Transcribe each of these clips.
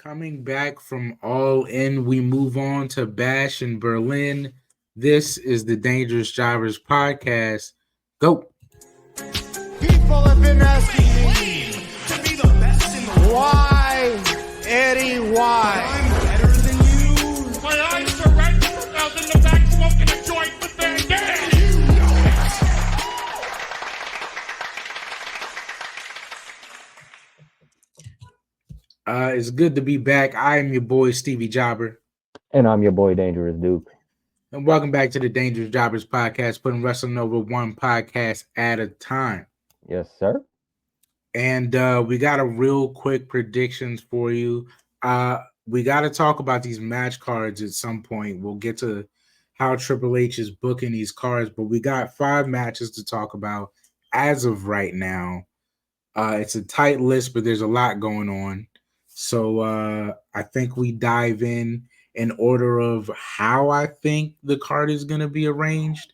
Coming back from All In, we move on to Bash in Berlin. This is the Dangerous Drivers podcast. Go. People have been asking me, why, Eddie, why? I'm better than you. My eyes are red. I was in the back smoking a joint with Van Dam. You know it. It's good to be back. I am your boy, Stevie Jobber. And I'm your boy, Dangerous Duke. And welcome back to the Dangerous Jobbers podcast, putting wrestling over one podcast at a time. Yes, sir. And we got a real quick predictions for you. We got to talk about these match cards at some point. We'll get to how Triple H is booking these cards, but we got 5 matches to talk about as of right now. It's a tight list, but there's a lot going on. So I think we dive in order of how I think the card is going to be arranged.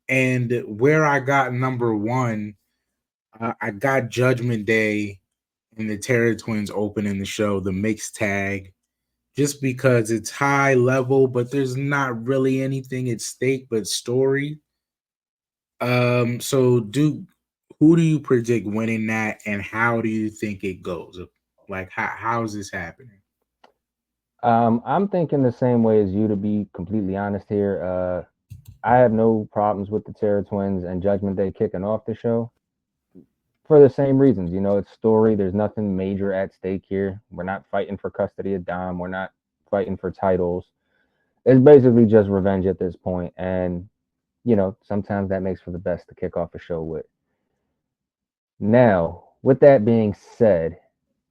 And where I got number 1, I got Judgment Day and the Terror Twins opening the show, the mixed tag, just because it's high level, but there's not really anything at stake but story. So Duke, who do you predict winning that, and how do you think it goes? Like, how is this happening? I'm thinking the same way as you, to be completely honest here. I have no problems with the Terror Twins and Judgment Day kicking off the show for the same reasons. You know, it's story. There's nothing major at stake here. We're not fighting for custody of Dom. We're not fighting for titles. It's basically just revenge at this point. And, you know, sometimes that makes for the best to kick off a show with. Now, with that being said,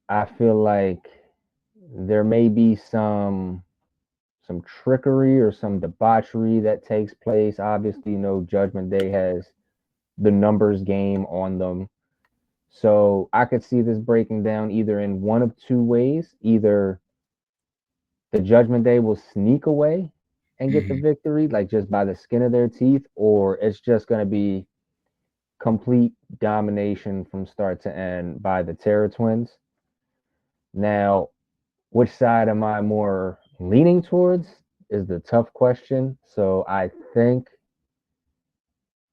I feel like there may be some trickery or some debauchery that takes place. Obviously, you know, Judgment Day has the numbers game on them. So I could see this breaking down either in one of two ways. Either the Judgment Day will sneak away and get the victory, like just by the skin of their teeth, or it's just going to be complete domination from start to end by the Terror Twins. Now, which side am I more leaning towards is the tough question. So I think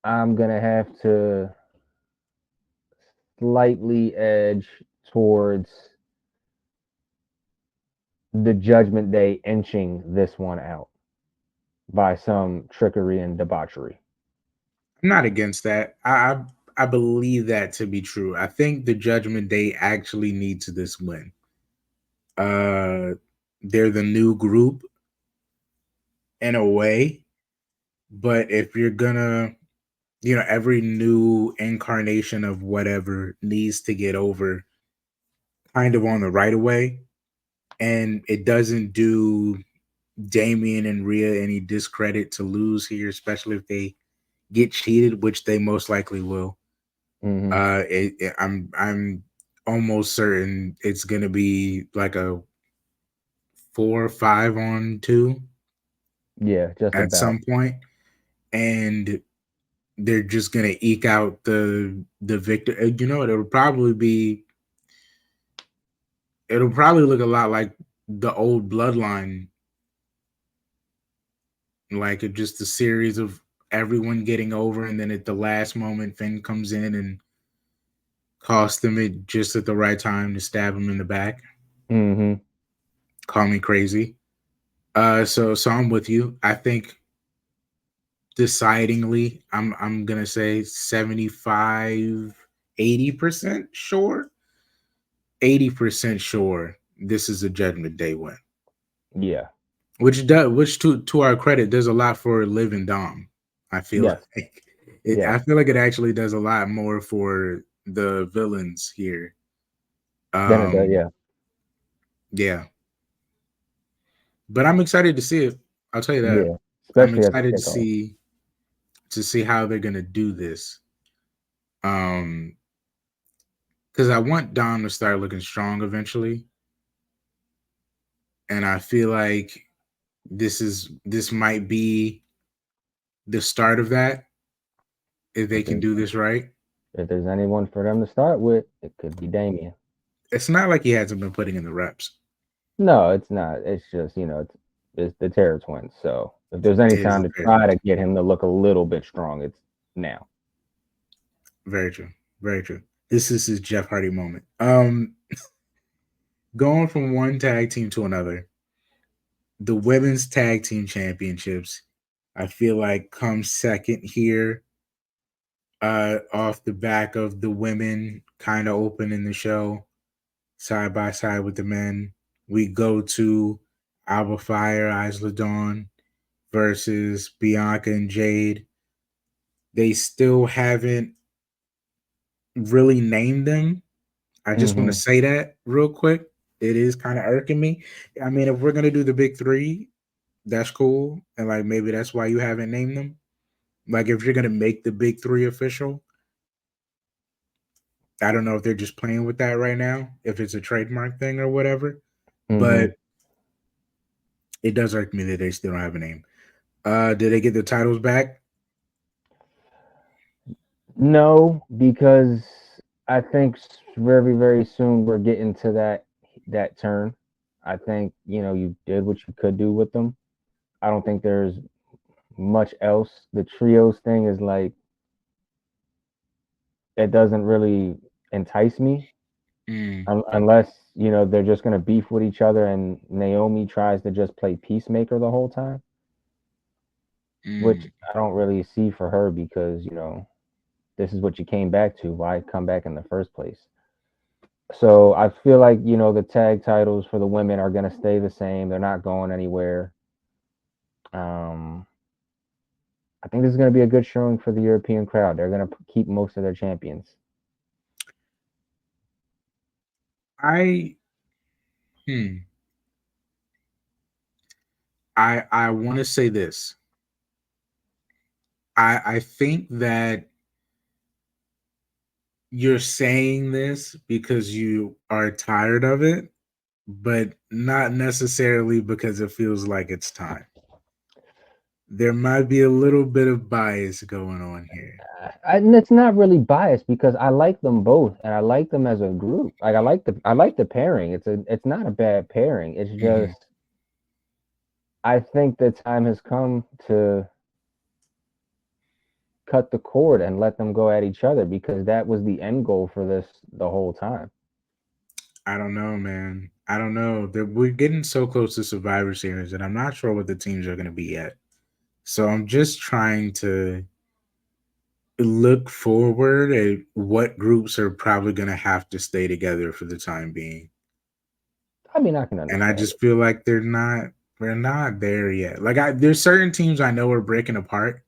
I'm going to have to slightly edge towards the Judgment Day inching this one out by some trickery and debauchery. I'm not against that. I believe that to be true. I think the Judgment Day actually needs this win. They're the new group in a way, but if you're gonna, you know, every new incarnation of whatever needs to get over kind of on the right away, and it doesn't do Damian and Rhea any discredit to lose here, especially if they get cheated, which they most likely will. I'm almost certain it's gonna be like a 4 or 5-on-2. Yeah, just at about. some point, and they're just gonna eke out the victor. You know, it'll probably look a lot like the old Bloodline, like just a series of everyone getting over, and then at the last moment, Finn comes in and cost them it just at the right time to stab him in the back. Call me crazy. So I'm with you. I think decidingly, I'm gonna say 75, 80% sure. 80% sure this is a Judgment Day win. Yeah. Which to our credit does a lot for Liv and Dom. I feel Yes. like Yeah. I feel like it actually does a lot more for the villains here. Then it does, yeah. Yeah. But I'm excited to see it. I'll tell you that. Yeah. Especially I'm excited as a kickoff. to see how they're gonna do this. Because I want Dom to start looking strong eventually. And I feel like this might be the start of that if they can do this right. If there's anyone for them to start with, it could be Damian. It's not like he hasn't been putting in the reps. No, it's not. It's just, it's the Terror Twins. So if there's any It is time the to Terror try to Twins. get him to look a little bit strong, it's now. Very true. Very true. This is his Jeff Hardy moment. Going from one tag team to another, the women's tag team championships, I feel like comes second here, off the back of the women kind of opening the show side by side with the men. We go to Alba Fire, Isla Dawn versus Bianca and Jade. They still haven't really named them. I just want to Hmm. say that real quick. It is kind of irking me. I mean, if we're gonna do the big three, that's cool. And like maybe that's why you haven't named them. Like if you're gonna make the big three official, I don't know if they're just playing with that right now, if it's a trademark thing or whatever. Hmm. But it does irk me that they still don't have a name. Did they get the titles back? No, because I think very, very soon we're getting to that turn. I think, you did what you could do with them. I don't think there's much else. The trios thing is like it doesn't really entice me Mm, unless, they're just going to beef with each other and Naomi tries to just play peacemaker the whole time, which mm. I don't really see for her because, this is what you came back to. Why come back in the first place? So I feel like, the tag titles for the women are going to stay the same. They're not going anywhere. Um, I think this is going to be a good showing for the European crowd. They're going to keep most of their champions. I hmm. I want to say this. I think that you're saying this because you are tired of it, but not necessarily because it feels like it's time. There might be a little bit of bias going on here. And it's not really biased because I like them both and I like them as a group. Like I like the pairing. It's not a bad pairing. It's Mhm. just I think the time has come to cut the cord and let them go at each other because that was the end goal for this the whole time. I don't know, man. I don't know. We're getting so close to Survivor Series, and I'm not sure what the teams are going to be yet. So I'm just trying to look forward at what groups are probably going to have to stay together for the time being. I mean, I can And I understand it. just feel like we're not there yet. Like there's certain teams I know are breaking apart.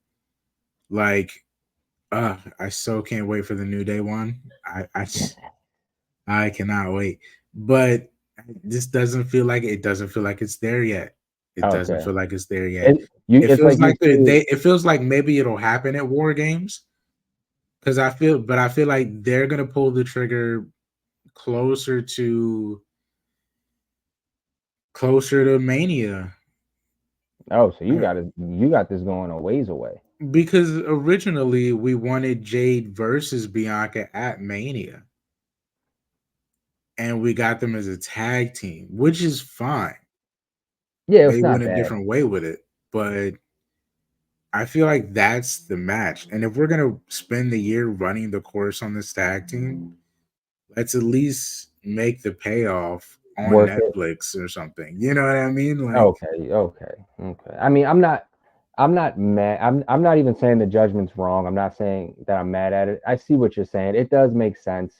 Like, I so can't wait for the New Day one. I cannot wait. But this doesn't feel like it doesn't feel like it's there yet. It doesn't Okay. feel like it's there yet. It It's feels like you like see. it feels like maybe it'll happen at War Games because I feel like they're gonna pull the trigger closer to Mania Oh, so you uh, got this going a ways away. because originally we wanted Jade versus Bianca at Mania and we got them as a tag team, which is fine. Yeah, it's They not went a bad. different way with it, but I feel like that's the match. And if we're gonna spend the year running the course on this tag team, let's at least make the payoff on Worth it. Netflix or something. You know what I mean? Like, Okay. I mean, I'm not mad. I'm not even saying the judgment's wrong. I'm not saying that I'm mad at it. I see what you're saying. It does make sense.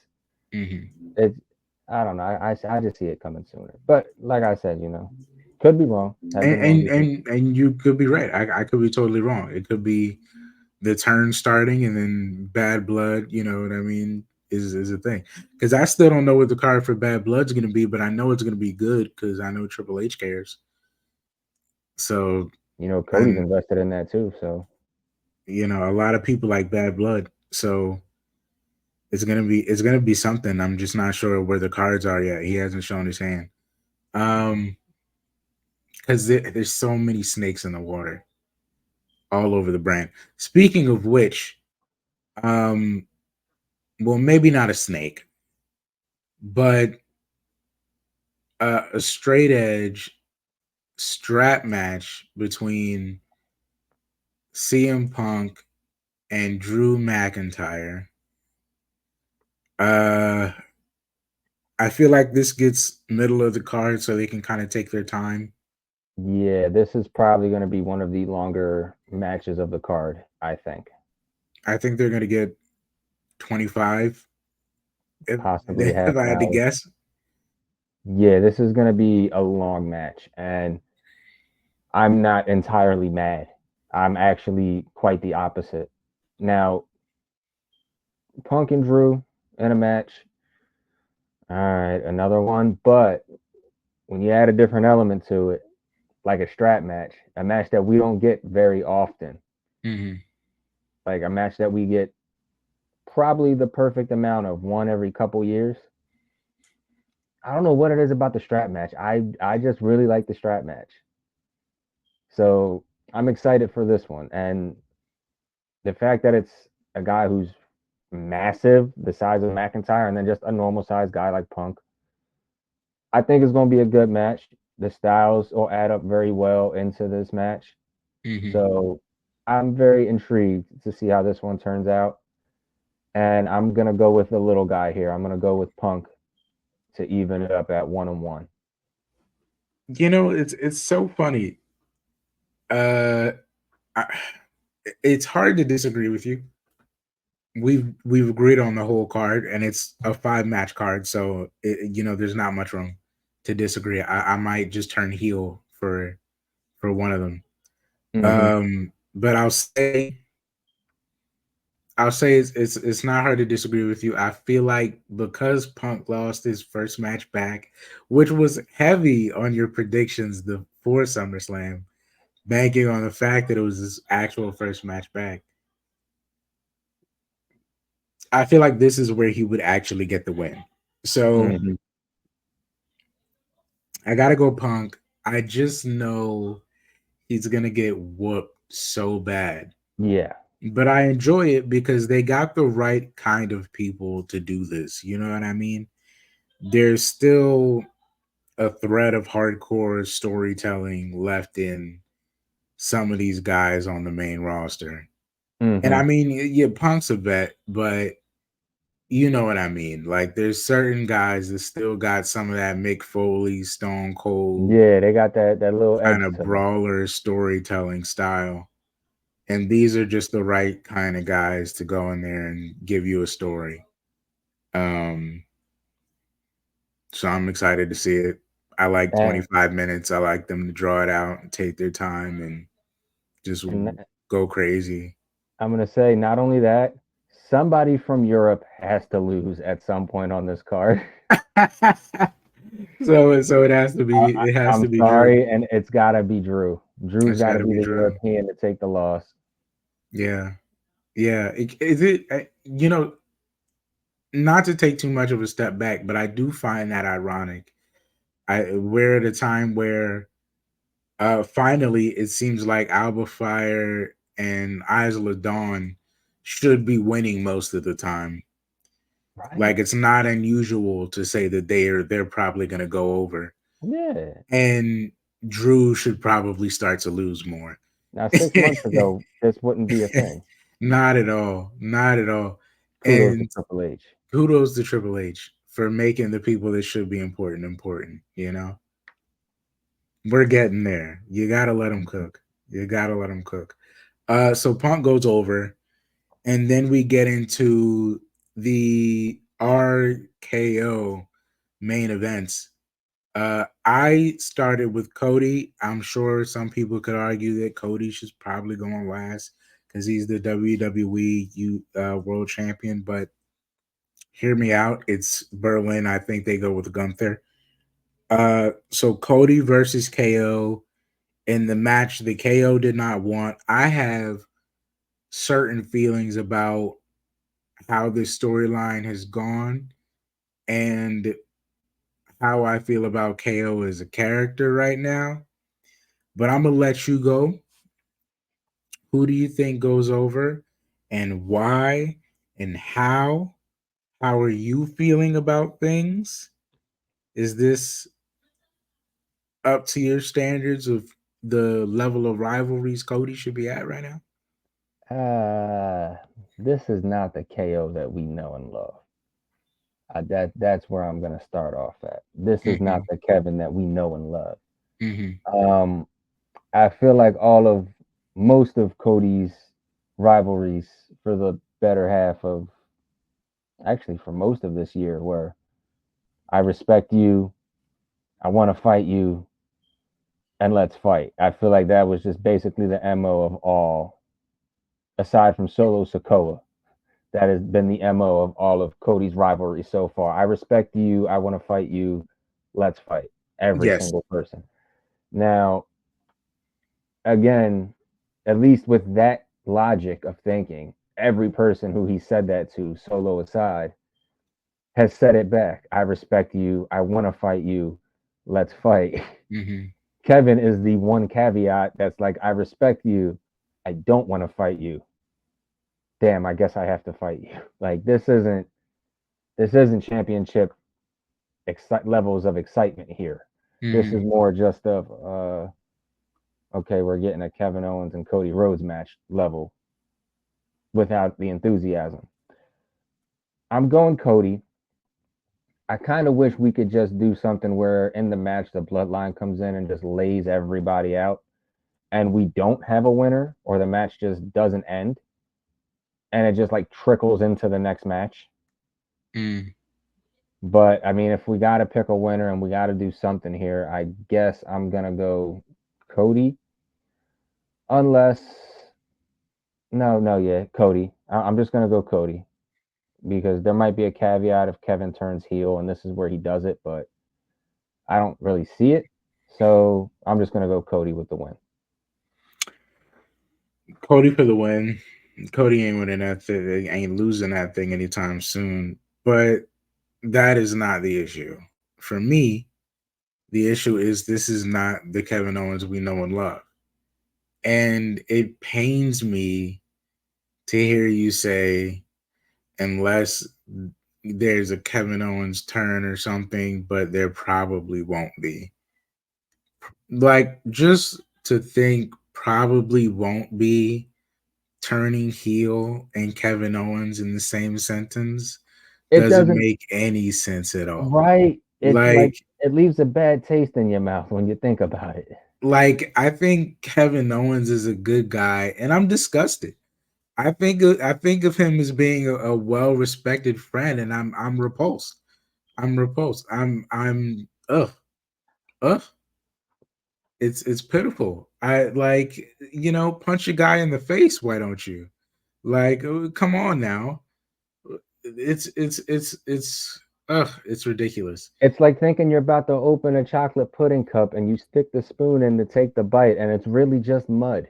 mhm. It's I don't know. I just see it coming sooner. But like I said, could be wrong. Have been wrong before. And you could be right. I could be totally wrong. It could be the turn starting and then Bad Blood. You know what I mean? Is a thing because I still don't know what the card for Bad Blood's going to be, but I know it's going to be good because I know Triple H cares. So Cody's and invested in that too. So a lot of people like Bad Blood. So it's gonna be something. I'm just not sure where the cards are yet. He hasn't shown his hand. Because there's so many snakes in the water all over the brand. Speaking of which, um, well, maybe not a snake, but a straight edge strap match between CM Punk and Drew McIntyre. I feel like this gets middle of the card so they can kind of take their time. Yeah, this is probably going to be one of the longer matches of the card, I think. I think they're going to get 25 Possibly if half I an had to hour. guess. Yeah, this is going to be a long match, and I'm not entirely mad. I'm actually quite the opposite. Now, Punk and Drew in a match. All right, another one. But when you add a different element to it, like a strap match, a match that we don't get very often, Mm-hmm. like a match that we get probably the perfect amount of one every couple years. I don't know what it is about the strap match. I just really like the strap match. So I'm excited for this one. And the fact that it's a guy who's massive, the size of McIntyre, and then just a normal sized guy like Punk, I think it's going to be a good match. The styles will add up very well into this match. Mm-hmm. So I'm very intrigued to see how this one turns out. And I'm going to go with the little guy here. I'm going to go with Punk to even it up at 1-1. You know, it's so funny. I, it's hard to disagree with you. We've agreed on the whole card, and it's a 5-match card, so there's not much room to disagree. I might just turn heel for one of them. But I'll say it's not hard to disagree with you. I feel like because Punk lost his first match back, which was heavy on your predictions for SummerSlam, banking on the fact that it was his actual first match back. I feel like this is where he would actually get the win. So I gotta go Punk. I just know he's gonna get whooped so bad. Yeah. But I enjoy it because they got the right kind of people to do this. You know what I mean? There's still a thread of hardcore storytelling left in some of these guys on the main roster. And I mean, yeah, Punk's a vet, but you know what I mean. Like, there's certain guys that still got some of that Mick Foley, Stone Cold, Yeah, they got that little edge kind to of them. brawler storytelling style. And these are just the right kind of guys to go in there and give you a story. So I'm excited to see it. I like 25 minutes. I like them to draw it out and take their time and just go crazy. I'm going to say not only that, somebody from Europe has to lose at some point on this card. So it has to be. It has to be. I'm sorry, Drew. and it's got to be Drew. Drew's got to be the Drew. European to take the loss. Yeah, yeah. Is it? Not to take too much of a step back, but I do find that ironic. We're at a time where finally it seems like Alba Fire and Isla Dawn should be winning most of the time. Right. Like, it's not unusual to say that they're probably going to go over. Yeah. And Drew should probably start to lose more. Now, 6 months ago, this wouldn't be a thing. Not at all. Not at all. Kudos to Triple H. Kudos to Triple H for making the people that should be important, you know? We're getting there. You got to let them cook. You got to let them cook. So Punk goes over, and then we get into the RKO main events. I started with Cody. I'm sure some people could argue that Cody should probably go on last because he's the WWE World Champion, but hear me out. It's Berlin. I think they go with Gunther. So Cody versus KO in the match that KO did not want. I have certain feelings about how this storyline has gone and how I feel about KO as a character right now. But I'm going to let you go. Who do you think goes over and why and how? How are you feeling about things? Is this up to your standards of the level of rivalries Cody should be at right now? This is not the KO that we know and love. That's where I'm gonna start off at. This is not the Kevin that we know and love. I feel like most of Cody's rivalries for the better half of, actually for most of this year, were I respect you, I want to fight you, and let's fight. I feel like that was just basically the MO of all, aside from Solo Sikoa. That has been the MO of all of Cody's rivalries so far. I respect you, I want to fight you, let's fight. Every single person. Now, again, at least with that logic of thinking, every person who he said that to, Solo aside, has said it back. I respect you. I want to fight you. Let's fight. Kevin is the one caveat that's like, I respect you. I don't want to fight you. Damn, I guess I have to fight you. Like, this isn't championship levels of excitement here. This is more just of okay, we're getting a Kevin Owens and Cody Rhodes match level without the enthusiasm. I'm going Cody. I kind of wish we could just do something where in the match the bloodline comes in and just lays everybody out and we don't have a winner, or the match just doesn't end and it just like trickles into the next match. But I mean, if we got to pick a winner and we got to do something here, I guess I'm going to go Cody. Unless, Cody. I'm just going to go Cody. Because there might be a caveat if Kevin turns heel and this is where he does it, but I don't really see it. So I'm just going to go Cody with the win. Cody for the win. Cody ain't winning that thing, ain't losing that thing anytime soon. But that is not the issue. For me, the issue is this is not the Kevin Owens we know and love. And it pains me to hear you say, unless there's a Kevin Owens turn or something, but there probably won't be. Like, just to think probably won't be turning heel and Kevin Owens in the same sentence doesn't make any sense at all. Right. It's like it leaves a bad taste in your mouth when you think about it. Like, I think Kevin Owens is a good guy, and I'm disgusted. I think of him as being a well-respected friend, and I'm repulsed. I'm repulsed. I'm It's pitiful. I like, punch a guy in the face. Why don't you? Like, come on now. It's ridiculous. It's like thinking you're about to open a chocolate pudding cup and you stick the spoon in to take the bite, and it's really just mud.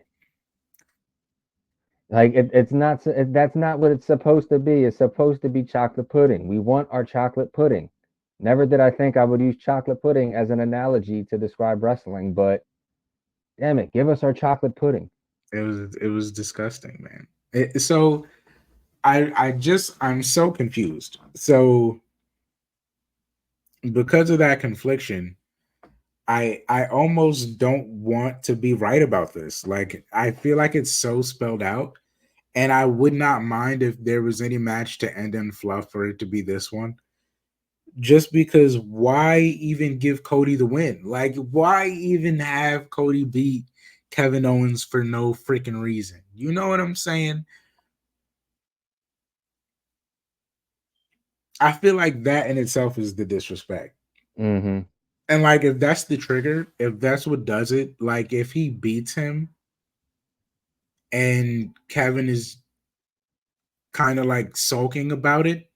Like that's not what it's supposed to be. It's supposed to be chocolate pudding. We want our chocolate pudding. Never did I think I would use chocolate pudding as an analogy to describe wrestling, but damn it, give us our chocolate pudding. It was disgusting, man. So I'm so confused. So because of that confliction, I almost don't want to be right about this. Like, I feel like it's so spelled out. And I would not mind if there was any match to end in fluff for it to be this one. Just because why even give Cody the win? Like, why even have Cody beat Kevin Owens for no freaking reason? You know what I'm saying? I feel like that in itself is the disrespect. And like, if that's the trigger, if that's what does it, like if he beats him and Kevin is kind of like sulking about it,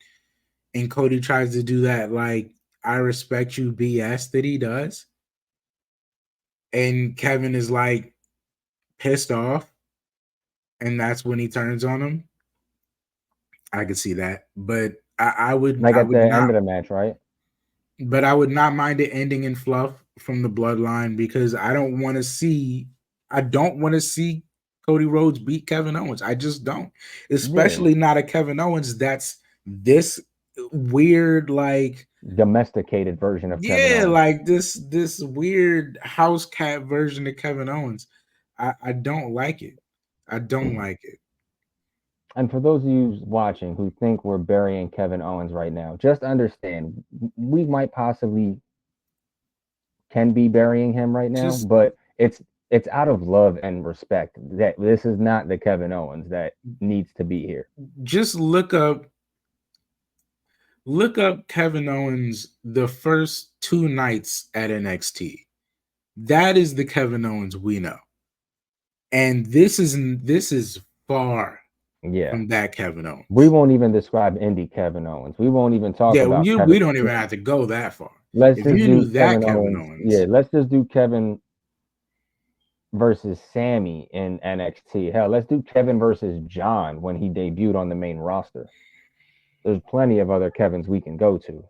and Cody tries to do that, like, I respect you BS that he does, and Kevin is like pissed off, and that's when he turns on him, I could see that. But I would like at the end of the match, right? But I would not mind it ending in fluff from the bloodline, because I don't want to see Cody Rhodes beat Kevin Owens. I just don't. Especially not a Kevin Owens that's this weird, like, domesticated version of Kevin Yeah, Owens. like this weird house cat version of Kevin Owens. I don't like it. I don't like it. And for those of you watching who think we're burying Kevin Owens right now, just understand we might possibly can be burying him right now, Just but it's out of love and respect that this is not the Kevin Owens that needs to be here. just look up Kevin Owens the first 2 nights at NXT. That is the Kevin Owens we know. And this is far Yeah. from that Kevin Owens. We won't even describe indie Kevin Owens. We won't even talk about Kevin. We don't even have to go that far. Let's If just you do knew that Kevin Owens. Owens. Yeah, let's just do Kevin versus Sammy in NXT. Hell, let's do Kevin versus John when he debuted on the main roster. There's plenty of other Kevins we can go to.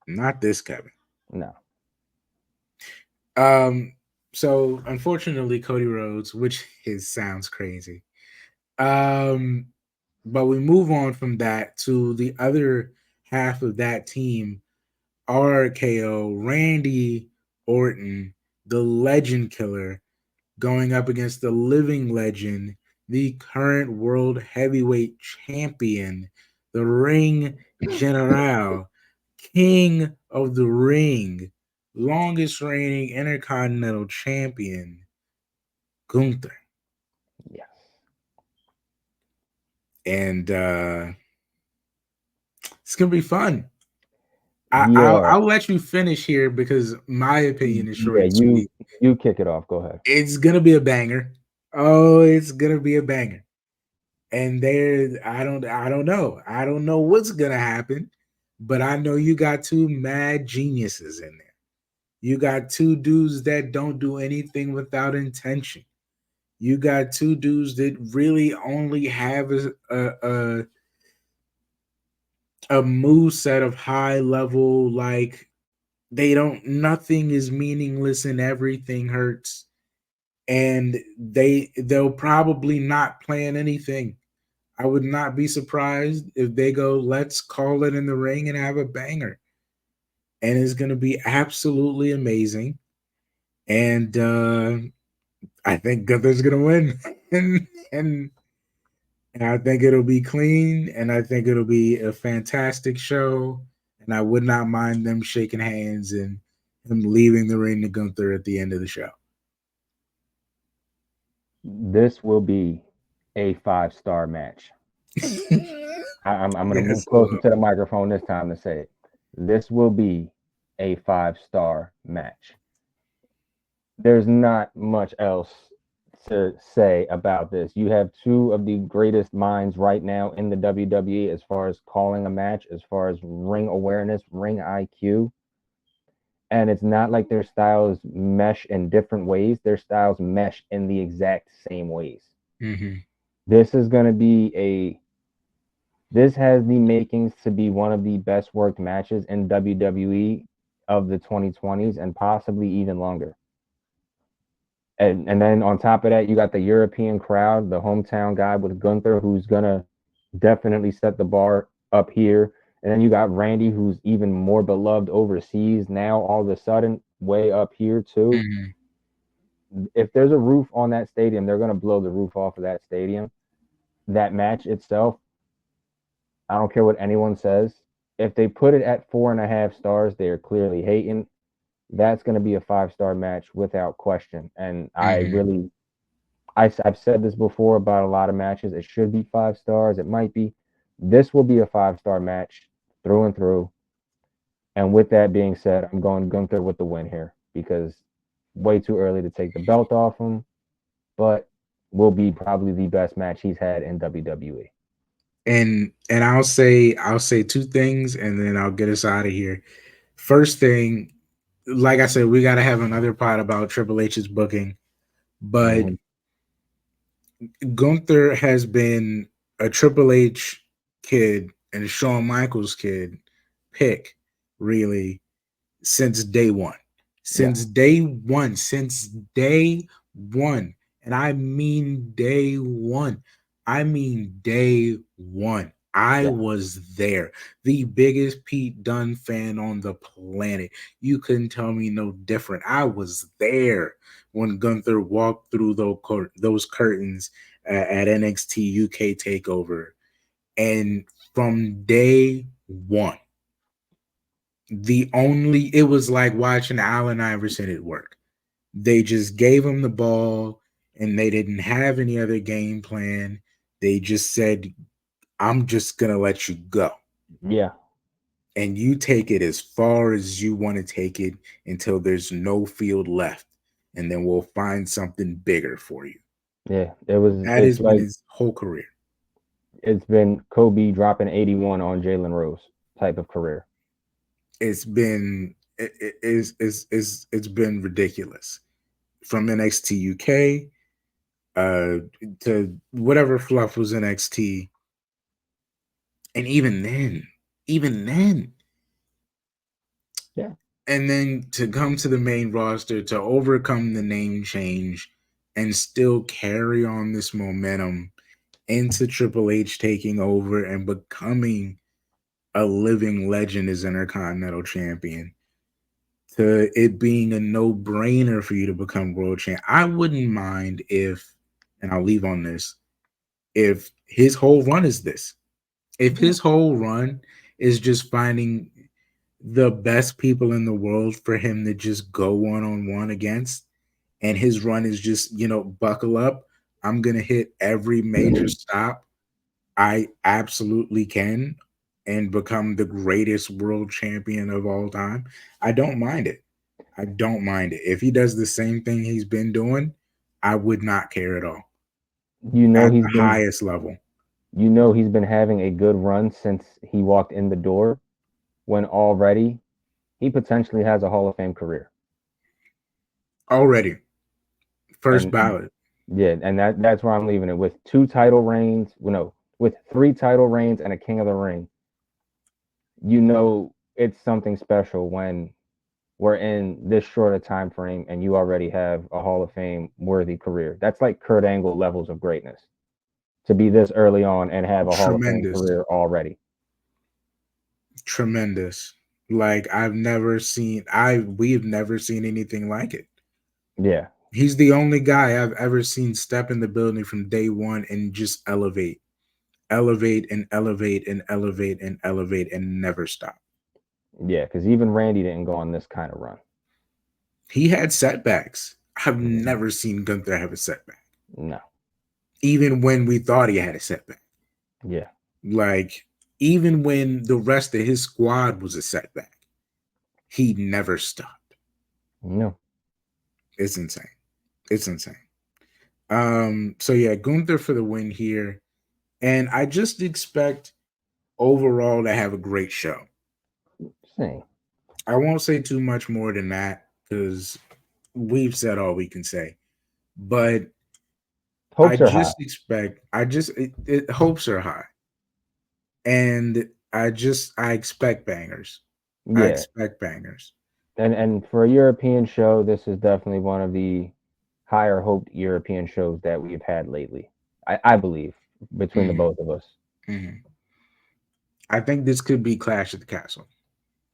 Not this Kevin. No. So unfortunately, Cody Rhodes, which sounds crazy. But we move on from that to the other half of that team, RKO, Randy Orton, the legend killer, going up against the living legend, the current world heavyweight champion, the Ring General, King of the Ring, longest reigning Intercontinental Champion, Gunther. Yes. And it's gonna be fun. Yeah. I'll let you finish here because my opinion is short. Yeah, you kick it off. Go ahead. It's gonna be a banger. Oh, it's gonna be a banger. And I don't know. I don't know what's gonna happen, but I know you got 2 mad geniuses in there. You got 2 dudes that don't do anything without intention. You got 2 dudes that really only have a move set of high level, like nothing is meaningless and everything hurts. And they'll probably not plan anything. I would not be surprised if they go, let's call it in the ring and have a banger. And it's going to be absolutely amazing. And I think Gunther's going to win. and I think it'll be clean. And I think it'll be a fantastic show. And I would not mind them shaking hands and him leaving the ring to Gunther at the end of the show. This will be a 5-star match. I'm going to move closer to the microphone this time to say it. This will be a 5-star match. There's not much else to say about this. You have 2 of the greatest minds right now in the WWE as far as calling a match, as far as ring awareness, ring IQ. And it's not like their styles mesh in different ways. Their styles mesh in the exact same ways. Mm-hmm. This is going to be this has the makings to be one of the best worked matches in WWE of the 2020s and possibly even longer. And then on top of that, you got the European crowd, the hometown guy with Gunther, who's going to definitely set the bar up here. And then you got Randy, who's even more beloved overseas now, all of a sudden, way up here, too. Mm-hmm. If there's a roof on that stadium, they're going to blow the roof off of that stadium. That match itself, I don't care what anyone says. If they put it at 4.5 stars, they are clearly hating. That's going to be a 5-star match without question. And I've said this before about a lot of matches. It should be 5 stars. It might be. This will be a 5-star match through and through. And with that being said, I'm going Gunther with the win here because way too early to take the belt off him, but will be probably the best match he's had in WWE. And I'll say 2 things and then I'll get us out of here. First thing, like I said, we got to have another pod about Triple H's booking, but Gunther has been a Triple H kid and a Shawn Michaels kid pick really since day one. Since day one. And I mean day one. I Yeah. was there, the biggest Pete Dunne fan on the planet. You couldn't tell me no different. I was there when Gunther walked through those curtains at NXT UK Takeover, and from day one, it was like watching Allen Iverson at work. They just gave him the ball, and they didn't have any other game plan. They just said, I'm just going to let you go. Yeah. And you take it as far as you want to take it until there's no field left. And then we'll find something bigger for you. Yeah. That has been his whole career. It's been Kobe dropping 81 on Jalen Rose type of career. It's been it's been ridiculous. From NXT UK to whatever fluff was NXT. And even then. Yeah. And then to come to the main roster, to overcome the name change and still carry on this momentum into Triple H taking over and becoming a living legend as Intercontinental Champion, to it being a no-brainer for you to become world champ. I wouldn't mind if, and I'll leave on this, if his whole run is this. If his whole run is just finding the best people in the world for him to just go one-on-one against, and his run is just, buckle up, I'm going to hit every major stop I absolutely can and become the greatest world champion of all time, I don't mind it. If he does the same thing he's been doing, I would not care at all. At the highest level. He's been having a good run since he walked in the door, when already he potentially has a Hall of Fame career. Already. First ballot. Yeah, and that's where I'm leaving it. With 2 title reigns, with 3 title reigns and a King of the Ring, it's something special when we're in this short a time frame and you already have a Hall of Fame worthy career. That's like Kurt Angle levels of greatness, to be this early on and have a Hall of Fame career already. Tremendous. Like we've never seen anything like it. Yeah. He's the only guy I've ever seen step in the building from day one and just elevate and elevate and elevate and elevate and never stop. Yeah, because even Randy didn't go on this kind of run. He had setbacks. I've never seen Gunther have a setback. No. Even when we thought he had a setback. Yeah. Like, even when the rest of his squad was a setback, he never stopped. No. It's insane. So yeah, Gunther for the win here. And I just expect overall to have a great show. Same. I won't say too much more than that because we've said all we can say. But hopes are high. And I expect bangers. Yeah. I expect bangers. And for a European show, this is definitely one of the higher hoped European shows that we've had lately. I believe, between the both of us. Mm-hmm. I think this could be Clash at the Castle.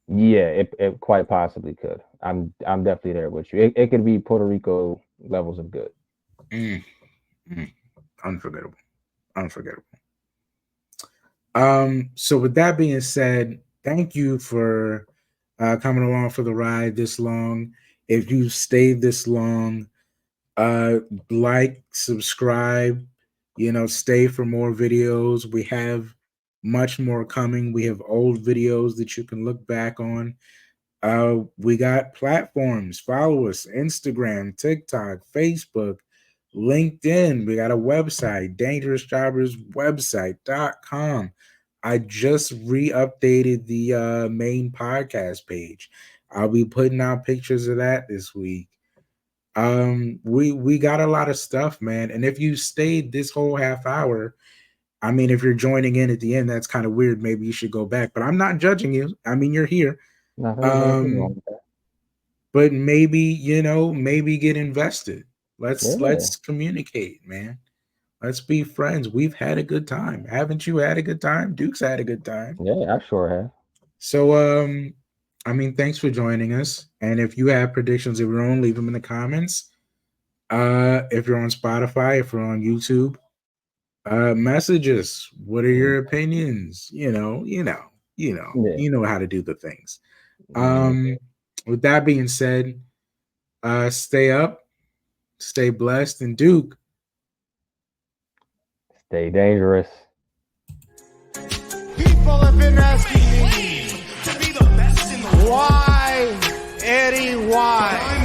Yeah, it quite possibly could. I'm definitely there with you. It could be Puerto Rico levels of good. Unforgettable. So with that being said, thank you for coming along for the ride this long. If you stayed this long, like, subscribe, stay for more videos. We have much more coming. We have old videos that you can look back on. We got platforms. Follow us: Instagram, TikTok, Facebook, LinkedIn. We got a website, dangerousjobberswebsite.com. I just re-updated the main podcast page. I'll be putting out pictures of that this week. We got a lot of stuff, man. And if you stayed this whole half hour, I mean, if you're joining in at the end, that's kind of weird. Maybe you should go back, but I'm not judging you. I mean, you're here. But maybe, maybe get invested. Let's communicate, man. Let's be friends. We've had a good time. Haven't you had a good time? Duke's had a good time. Yeah, I sure have. So, I mean, thanks for joining us. And if you have predictions of your own, leave them in the comments. If you're on Spotify, if you're on YouTube, message us. What are your opinions? You know how to do the things. With that being said, stay up, stay blessed, and Duke, Stay dangerous. People have been asking me, why, Eddie, why?